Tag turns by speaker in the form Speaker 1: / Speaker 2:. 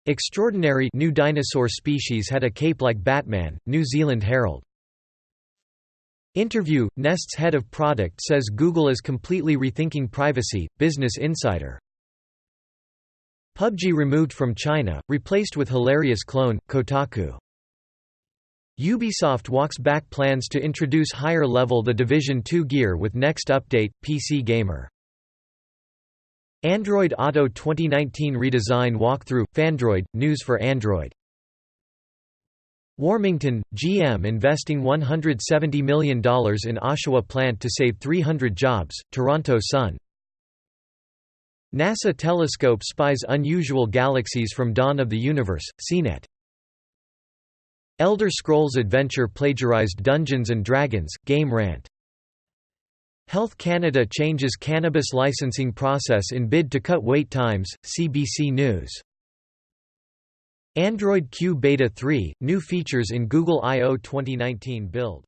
Speaker 1: Extraordinary new dinosaur species had a cape like Batman, New Zealand Herald. Interview, Nest's head of product says Google is completely rethinking privacy, Business Insider. PUBG removed from China, replaced with hilarious clone, Kotaku. Ubisoft walks back plans to introduce higher-level The Division 2 gear with next update, PC Gamer. Android Auto 2019 redesign walkthrough, Fandroid, news for Android. Warmington, GM investing $170 million in Oshawa plant to save 300 jobs, Toronto Sun. NASA telescope spies unusual galaxies from dawn of the universe, CNET. Elder Scrolls Adventure plagiarized Dungeons & Dragons, Game Rant. Health Canada changes cannabis licensing process in bid to cut wait times, CBC News. Android Q Beta 3, new features in Google I/O 2019 build.